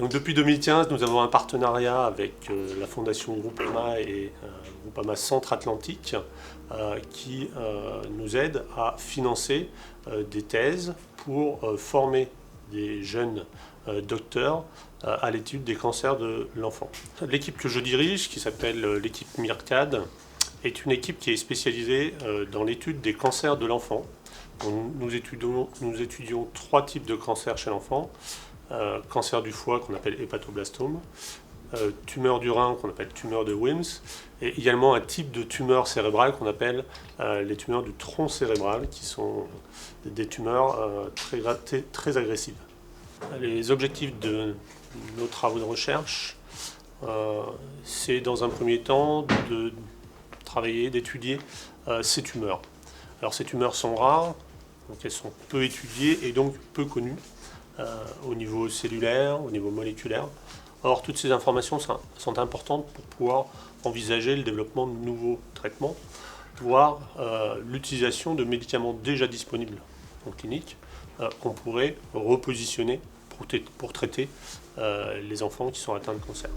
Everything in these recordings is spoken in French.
Donc depuis 2015, nous avons un partenariat avec la Fondation Groupama et Groupama Centre Atlantique qui nous aide à financer des thèses pour former des jeunes docteurs à l'étude des cancers de l'enfant. L'équipe que je dirige, qui s'appelle l'équipe MIRCAD, est une équipe qui est spécialisée dans l'étude des cancers de l'enfant. Nous étudions 3 types de cancers chez l'enfant. Cancer du foie qu'on appelle hépatoblastome, tumeur du rein qu'on appelle tumeur de Wilms, et également un type de tumeur cérébrale qu'on appelle les tumeurs du tronc cérébral, qui sont des tumeurs très agressives. Les objectifs de nos travaux de recherche, c'est dans un premier temps de travailler, d'étudier ces tumeurs. Alors ces tumeurs sont rares, donc elles sont peu étudiées et donc peu connues. Au niveau cellulaire, au niveau moléculaire. Or, toutes ces informations sont importantes pour pouvoir envisager le développement de nouveaux traitements, voire l'utilisation de médicaments déjà disponibles en clinique qu'on pourrait repositionner pour traiter les enfants qui sont atteints de cancer.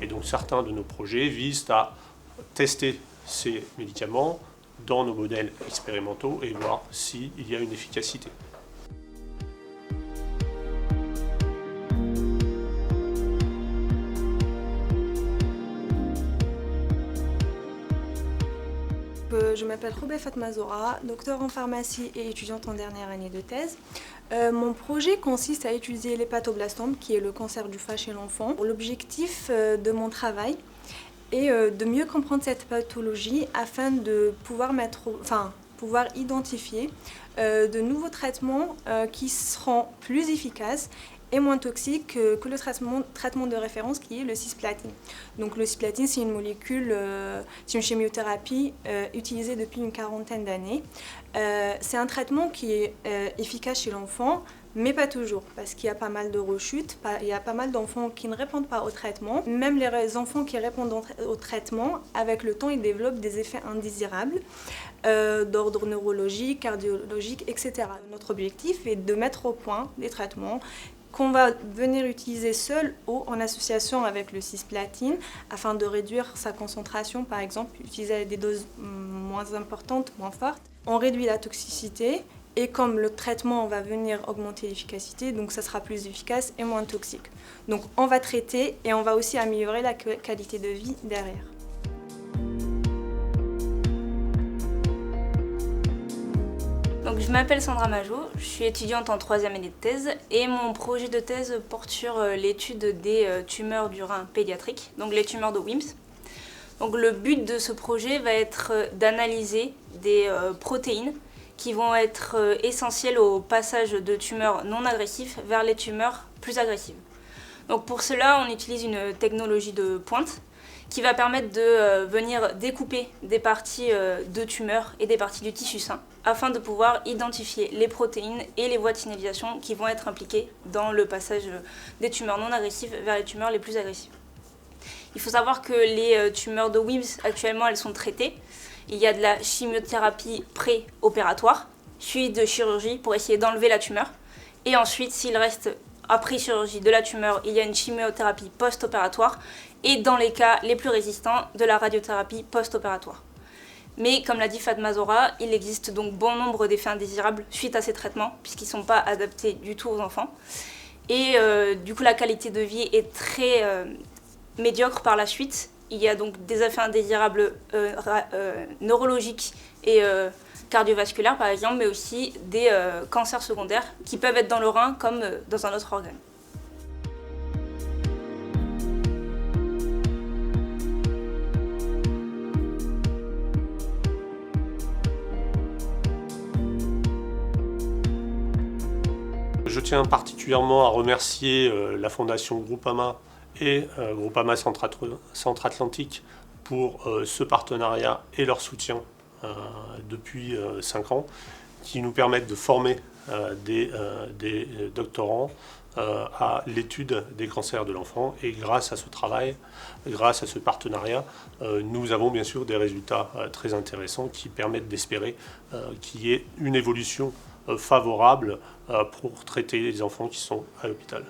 Et donc certains de nos projets visent à tester ces médicaments dans nos modèles expérimentaux et voir s'il y a une efficacité. Je m'appelle Roubaix Fatma Zora, docteur en pharmacie et étudiante en dernière année de thèse. Mon projet consiste à étudier l'hépatoblastome, qui est le cancer du foie chez l'enfant. L'objectif de mon travail est de mieux comprendre cette pathologie afin de pouvoir identifier de nouveaux traitements qui seront plus efficaces et moins toxique que le traitement de référence qui est le cisplatine. Donc le cisplatine, c'est une molécule, c'est une chimiothérapie utilisée depuis une quarantaine d'années. C'est un traitement qui est efficace chez l'enfant, mais pas toujours, parce qu'il y a pas mal de rechutes, il y a pas mal d'enfants qui ne répondent pas au traitement. Même les enfants qui répondent au traitement, avec le temps, ils développent des effets indésirables d'ordre neurologique, cardiologique, etc. Notre objectif est de mettre au point des traitements qu'on va venir utiliser seul ou en association avec le cisplatine afin de réduire sa concentration, par exemple, utiliser à des doses moins importantes, moins fortes. On réduit la toxicité et comme le traitement va venir augmenter l'efficacité, donc ça sera plus efficace et moins toxique. Donc on va traiter et on va aussi améliorer la qualité de vie derrière. Donc, je m'appelle Sandra Majot, je suis étudiante en 3e année de thèse et mon projet de thèse porte sur l'étude des tumeurs du rein pédiatrique, donc les tumeurs de Wilms. Donc, le but de ce projet va être d'analyser des protéines qui vont être essentielles au passage de tumeurs non agressives vers les tumeurs plus agressives. Donc, pour cela, on utilise une technologie de pointe qui va permettre de venir découper des parties de tumeurs et des parties du tissu sain afin de pouvoir identifier les protéines et les voies de signalisation qui vont être impliquées dans le passage des tumeurs non agressives vers les tumeurs les plus agressives. Il faut savoir que les tumeurs de Wilms, actuellement, elles sont traitées. Il y a de la chimiothérapie pré-opératoire, suivie de chirurgie pour essayer d'enlever la tumeur. Et ensuite, s'il reste après chirurgie de la tumeur, il y a une chimiothérapie post-opératoire et dans les cas les plus résistants, de la radiothérapie post-opératoire. Mais comme l'a dit Fatma Zora, il existe donc bon nombre d'effets indésirables suite à ces traitements puisqu'ils ne sont pas adaptés du tout aux enfants. Et du coup la qualité de vie est très médiocre par la suite. Il y a donc des effets indésirables neurologiques et cardiovasculaires par exemple, mais aussi des cancers secondaires qui peuvent être dans le rein comme dans un autre organe. Je tiens particulièrement à remercier la Fondation Groupama et Groupama Centre Atlantique pour ce partenariat et leur soutien depuis 5 ans, qui nous permettent de former des doctorants à l'étude des cancers de l'enfant. Et grâce à ce travail, grâce à ce partenariat, nous avons bien sûr des résultats très intéressants qui permettent d'espérer qu'il y ait une évolution favorable pour traiter les enfants qui sont à l'hôpital.